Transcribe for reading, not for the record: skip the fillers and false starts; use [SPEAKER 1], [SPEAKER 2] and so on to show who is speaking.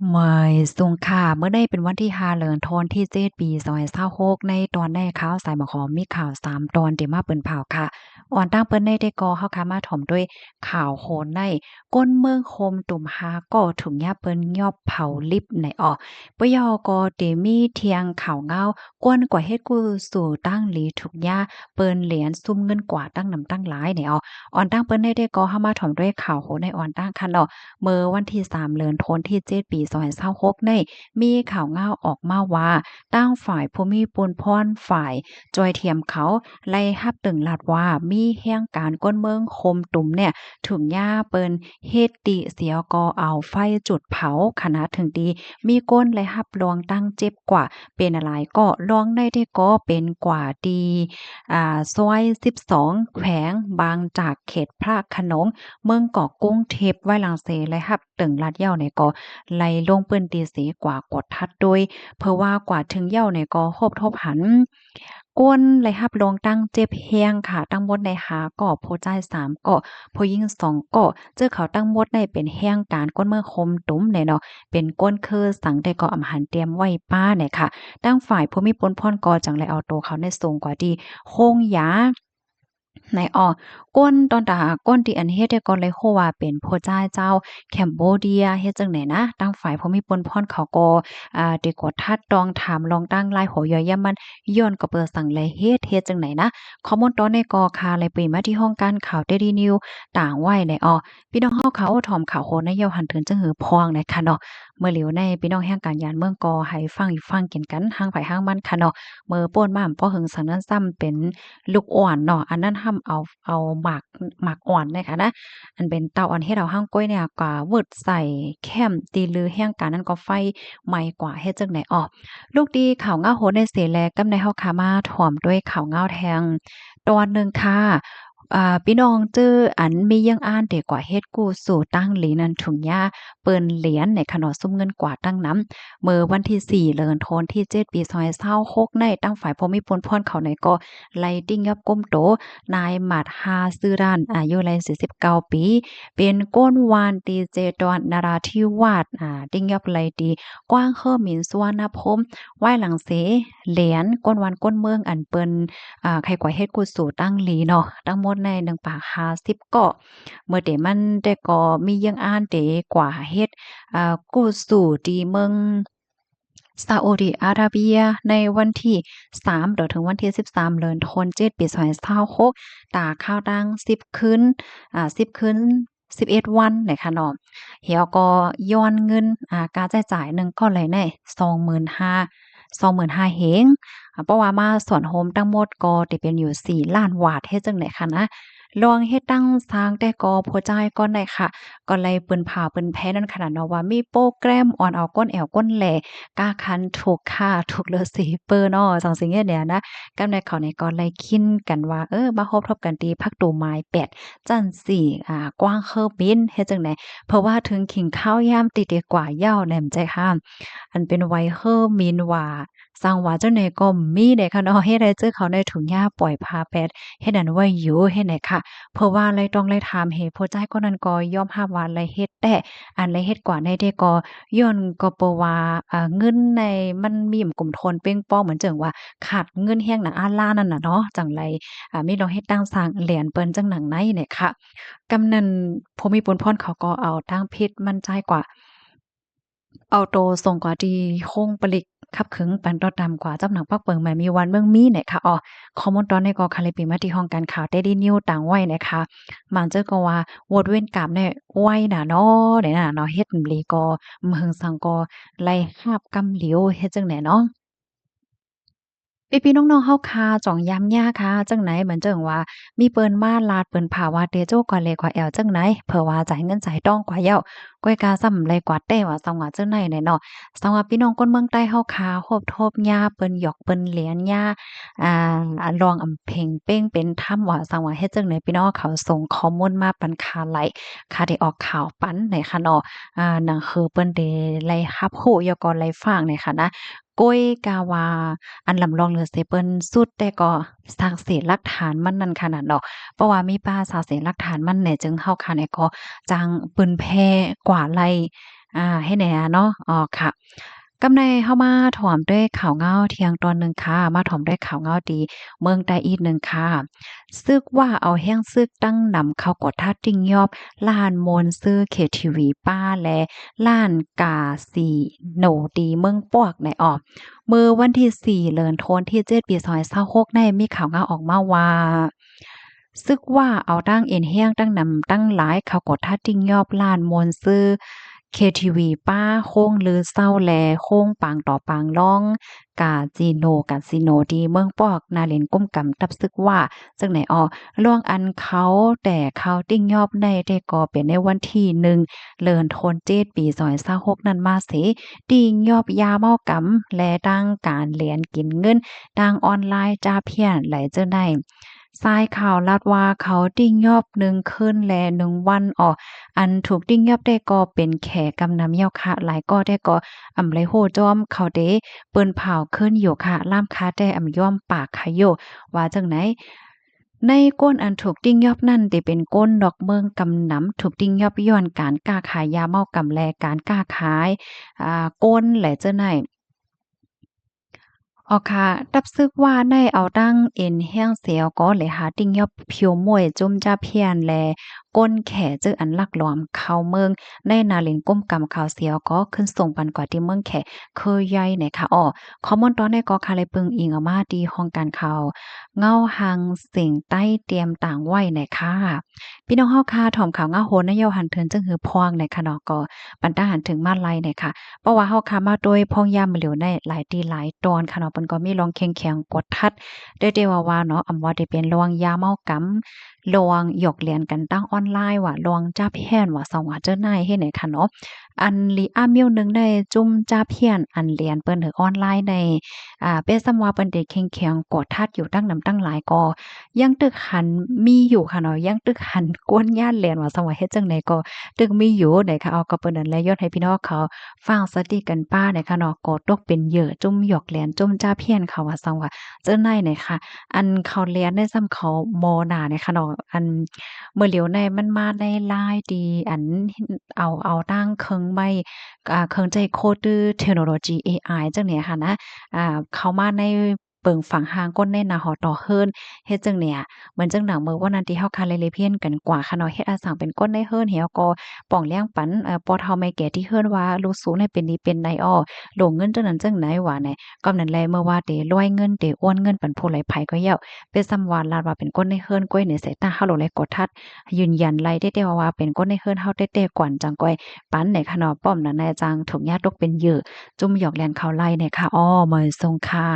[SPEAKER 1] เมื่อยสุงค่ะเมื่อได้เป็นวันที่5เดือนธันวาคมที่7ปี2026ในตอนได้ข่าวสายหมอขอมีข่าว3ตอนที่มาเปิ้นเผาค่ะอ่อนตั้งเปิ้นได้ก่อเฮาค่ะมาถ่อมด้วยข่าวโหนในก้นเมืองโคมตุ่มหาก่อถุงยาเปิ้นยอบเผาลิบในอ้อปยอก็เตมีเทียงข่าวเงากวนกว่าเฮ็ดกูสู่ตั้งหลีถุกยาเปิ้นเหรียญซุ่มเงินกว่าตั้งนำตั้งหลายในอ้ออ่อนตั้งเปิ้นได้ก่อเฮามาถ่อมด้วยข่าวโหนในอ่อนตั้งค่ะเนาะ เมื่อวันที่3เดือนธันวาคมที่7ปี2026ในมีข่าวง่าวออกมาว่าตั้งฝ่ายภูมิปนพรฝ่ายจอยเทียมเขาไล่ฮับตึงลาดว่ามีแห่งการก้นเมืองคมตุ่มเนี่ยถึงย่าเปิ้นเฮ็ดติเสียก็เอาไฟจุดเผาขนาดถึงดีมีก้นไล่ฮับลวงตั้งเจ็บกว่าเป็นอะไรก็ลวงได้ที่ก็เป็นกว่าดีซอย12แขวงบางจากเขตพระโขนง เมืองเกาะกุ้งเทพไว้หลังเสและหับตึงลาดเหย้าในก็ไหลลงปืนตีสีกว่ากดทัดด้วยเพราะว่ากว่าถึงเหย้าในก็โฮบทบหันกวนไหลหับลงตั้งเจ็บแฮงค่ะตั้งหมดในหาก็ผู้ชาย3ก็ผู้หญิง2ก็เจอเขาตั้งหมดในเป็นแฮงการก้นเมืองคมตุ้มเนี่ยเนาะเป็นก้นคือสังได้ก็อำหันเตรียมไว้ป้าเนี่ยค่ะตั้งฝ่ายผู้มีปนพรก็จังไลเอาตัวเขาในสูงกว่าที่โคงหยา ในก้นตอนตาก้นที่อันเฮ็ดได้ก่อนเลยโคว่าเป็นผู้จ้ายเจ้าแคมโบเดียเฮ็ดจังไหนนะตั้งฝ่ายผู้มีปนพรเขาก็ได้กดทัดตองถามลองตั้งลายหัวย่อยยำมันย้อนก็เปิดสั่งเลยเฮ็ดจังไหนนะข้อมูลตอนในกอคาเลยไปมาที่ห้องการข่าว Daily News ต่างไว้ในพี่น้องเฮาเขาถ่อมข่าวโหนในเยาหันถึงจังหือพองในค่ะเนาะเมื่อเหลียวในพี่น้องแห่งการยานเมืองกอให้ฟังอีกฟังกินกันห่างไผห่างมันค่ะเนาะมื้อป่นมาพอหึงสังนั้นซ้ำเป็น ลูกอ่อนเนาะอันนั้นห้ำเอาหมากอ่อนเนี่ยค่ะนะอันเป็นเตาอันเฮ็ดเอาห้างก้อยเนี่ยก็วืดใส่แคมตีลือแห้งการนั้นก็ไฟไหม้กว่าเฮ็ดจังได๋ลูกดีข้าวงาโหในเสแลกำในเฮาขามาถ่อมด้วยข้าวงาแทงตอนหนึ่งค่ะพี่น้องจื้ออันมียังอ่านเด็กกว่าเฮ็ดกู้สู่ตั้งหลีนันถุงยาเปิ้นเหรียญในขนอซุ่มเงินกว่าตั้งน้ำเมื่อวันที่4เดือนธันวาคมที่7ปี2026ในตั้งฝ่ายภูมิพลพรเขาในก็ ไล่ติ้งยับก้มโตนายหมัดฮาซื่อรันอายุไล49ปีเป็นก้นวานตีเจดอนนาราธิวาสติ้งยับไลดีกว้างเฮอหมินสุวรรณพรมไหว้หลังเสเหรียญก้นวันก้นเมืองอันเปิ้นใครกว่าเฮ็ดกุสู่ตั้งหลีเนาะทั้งหมดใน1ปาก50เกาะเมื่อเดมันได้ก็มียังอ่านเดกว่าเฮ็ดกุสู่ที่เมือง ซาอุดิอาระเบียในวันที่3ถึงวันที่13เดือนธันวาคม7ปี2026ตาข้าวดัง10คืน10คืน11วันนะคะเนาะเหี่ยวก็ย้อนเงินการใช้จ่ายหนึ่งก็เลยแน่25,000เฮงเพราะว่ามาสวนโฮมทั้งหมดก็สิเป็นอยู่4ล้านบาทเฮ็ดจั่งใดคะนะลองเฮ็ดตั้งสร้างแต่ก็พอจ่ายก่อนได้ค่ะก็เลยเปิ้นผ่าเปิ้นแพ้นั่นขนาดเนาะว่ามีโปรแกรมออนเอาก้นแอวก้นแหล กาคันถูกค่าถูกเลือสีเปอร์เนาะจั่งซี้เนี่ยนะกำในเขาในก็เลยคิดกันว่ามาโฮบทบกันตีพักตูไม้แปดจั่งซี้กว้างเคิบบินเฮ็ดจังได๋เพราะว่าถึงขิงข้าวยามติดีกว่าเหย้าแหนมใจค่ะอันเป็นไว้เฮิมมินว่าสร้างว่าจังได๋ก็มีได้ค่ะเนาะเฮ็ดให้เจอเขาในถุงยาปล่อยพาแปดเฮ็ดนั้นไว้อยู่เฮ็ดไหนค่ะเพราะว่าเลยต้องเลยถามเหตุผลใจคนนั้นก็ยอมรับว่าเลยเฮ็ดแต่อันเลยเฮ็ดกว่าได้ก็ ย้อนก็เพราะว่าเงินในมันมีอิ้มกลุ่มทนเป้งป้อเหมือนจั่งว่าขาดเงินแรงหนังอาล้านนั่นน่ะเนาะจั่งไรมีดอกเฮ็ดตั้งสร้างเหรียญเปิ้นจั่งหนังในเนี่ยค่ะกำนันภูมิพลพรเขาก็เอาทางเพชรมั่นใจกว่า เอาโตส่งกว่าที่โค้งปลิกคับขึงปันตอดำกว่าจำหนังปักเปิงแหมมีวันเมืองมีเนี่ยค่ะข้อมูลตอนนี้ก็คาลิปีมาที่ห้องการข่าว Daily News ต่างไว้นะคะมันเจอก็ว่าโวดเว้นกรรมเนี่ยไว้น่ะเนาะเนี่ยน่ะเนาะเฮ็ดหลีก็มหึงสังก็ไล่คาบกำเหลียวเฮ็ดจังได๋เนาะ พี่ๆน้องๆเฮาค่ะจ่องยามยาค่ะจังไหนเหมือนจังว่ามีเปิ้นมาลาดเปิ้นผาว่าเตโจกว่าเลกว่าแอวจังไหนเผื่อว่าจ่ายเงินจ่ายดองกว่าเหย้าก้อยกาซ้ำเลยกว่าแต่ว่าซังว่าจังไหนเนี่ยเนาะซังว่าพี่น้องคนเมืองใต้เฮาค่ะโฮบทบยาเปิ้นหยอกเปิ้นเหรียญยาอ่าลองอำเพ็งเป้งเป็นถ้ำว่าซังว่าเฮ็ดจังไหนพี่น้องเขาส่งข้อมูลมาปันค่าไหลค่าได้ออกข่าวปันในค่ะเนาะหนังคือเปิ้นได้ไล่รับรู้แล้วก็ไล่ฟังเนี่ยค่ะนะก้อยกาว่า อันลำลองเหลือเสเปิ้นสุดแต่ก็สร้างเศษหลักฐานมันนั่นขนาดดอกเพราะว่ามีป้าสร้างเศษหลักฐานมันแหน่จึงเฮาค่ะเนี่ยก็จังปืนแพร่กว่าไล่ ให้แหน่เนาะอ๋อค่ะกำในเฮามาถ่อมด้วยข่าวเงาเที่ยงตอนหนึ่งค่ะมาถ่อมด้วยข่าวเงาดีเมืองใต้อีกหนึ่งค่ะซึกว่าเอาแห้งซึกตั้งนำเข้ากดทัดติ้งยอบล้านมนซื้อ KTV ป้าและล้านกาสีโหนดีเมืองปวกในออกมื้อวันที่4เดือนธันวาคมที่7ปี2026ในมีข่าวเงาออกมาว่าซึกว่าเอาตั้งเอ็นแห้งตั้งนำตั้งหลายเขากดทัดติ้งยอบล้านมนซื้อ KTV ป้าโค้งลือเศร้าแลโค้งปางต่อปางล่องกาสิโนดีเมืองปอกนาเล่นก้มกำตับซึกว่าจังไหนอ้อล่วงอันเขาแต่เขาติ้งยอบในได้ก่อเป็นในวันที่1เดือนธันวาคมปี2026นั้นมาเสติ้งยอบยาเมากำและดังการเหรียญกินเงินดังออนไลน์จ้าเพี้ยนไหลเจ้าในทรายข่าวลาดว่าเขาติ้งยอบ1คืนและ1วันอ้อ อันถูกดิ้งยับได้ก็เป็นแขกำนำเยี่ยวค่ะหลายก็ได้ก็อำไลโหจอมเขาเด้เปิ้นเผาขึ้นอยู่ค่ะล่ามค้าได้อำย่อมปากค่ะโยว่าจังไหนในก้นอันถูกดิ้งยอบนั่นได้เป็นก้นดอกเมืองกำนำถูกดิ้งยอบย้อนการก้าขายยาเมากำแลการก้าขายก้นแหละเจ้าไหน อ๋อค่ะตับซึกว่าในเอาตั้งเอ็นแห้งเสียวก็เลยหาติ้งยอบเพียวม่วยจุ่มจ้าเพียนแลก้นแขจื้ออันลักหลอมเข้าเมืองในนาเล่นก้มกำข่าวเสียวก็ขึ้นส่งปันกว่าที่เมืองแขเคยใหญ่ไหนค่ะอ้อข้อมูลตอนนี้ก็ค่ะเลยปึงอิงเอามาที่ห้องการข่าวเงาหังเสียงใต้เตรียมต่างไว้ไหนค่ะพี่น้องเฮาค่ะถ่อมข่าวเงาโหนนโยหันเทินจึงหือพวงในค่ะเนาะก็ปันตาหันถึงมาไลไหนค่ะ เพราะว่าเฮาค่ะมาโดยพ่องยามมื้อเหลียวในหลายตีหลายตอนค่ะเนาะเพิ่นก็มีลองแข็งๆกดทัดได้ว่าเนาะอำว่าได้เป็นลวงยาเมากำลวงหยอกเลียนกันตั้งออนไลน์ว่าลวงจับแฮ่นว่าสว่าเจ้านายเฮ็ดไหนค่ะเนาะอันลีอามิวหนึ่งได้จุ่มจับเฮียนอันเรียนเปิ้นถึงออนไลน์ในเป็นสำว่าเปิ้นได้แข็งๆกดทัดอยู่ตั้งนำตั้งหลายก็ยังตึกหันมีอยู่ค่ะเนาะยังตึกหันกวนย่านแล่นว่าสว่าเฮ็ดจังไดก็ตึกมีอยู่ไหนค่ะเอาก็เปิ้นนั่นแหละยอดให้พี่น้องเขาฟังสติกันป้าเนี่ยค่ะเนาะก็ตกเป็นเหยื่อจุ่มหยอกแหลนจุ่มจ้าเพี้ยนเขาว่าซังว่าเจ้านายเนี่ยค่ะอันเขาเรียนได้ซ้ำเขามอหน้าเนี่ยค่ะเนาะอันมื้อเหลียวในมันมาได้หลายดีอันเอาตั้งเครื่องไม้เครื่องใจโคดื้อเทคโนโลยีเอไอจังเนี่ยค่ะนะเข้ามาในเปิงฝังหางก้นในหน้าหอต่อเฮิรนเฮ็ดจังเนี่ยเหมือนจังหนังมื้อวันนั้นที่เฮาคาเลยเลยเพี้ยนกันกว่าค่ะเนาะเฮ็ดอาสังเป็นก้นในเฮิรนเหี่ยวก็ป้องเลี้ยงปันปอเฒ่าไม่แก่ที่เฮิรนว่าลูกสูงเนี่ยเป็นนี้เป็นในอ้อโหลงเงินจังนั้นจังไหนว่าแหน่ก็นั่นแหละเมื่อว่าเตร้อยเงินเตอ้วนเงินปันผู้ไหลไผก็แย้วเป็นสำวานลาดว่าเป็นก้นในเฮิรนก้อยในสายตาเฮาโลเลยกดทัดยืนยันไล่ได้แต่ว่าเป็นก้นในเฮิรนเฮาแต้ๆกว่านจังก้อยปันในค่ะเนาะป้อมนั้นแน่จังถูกญาติตกเป็นเหยื่อจุ่มหยอกแลนเขาไล่เนี่ยค่ะอ้อมื้อสงค่ะ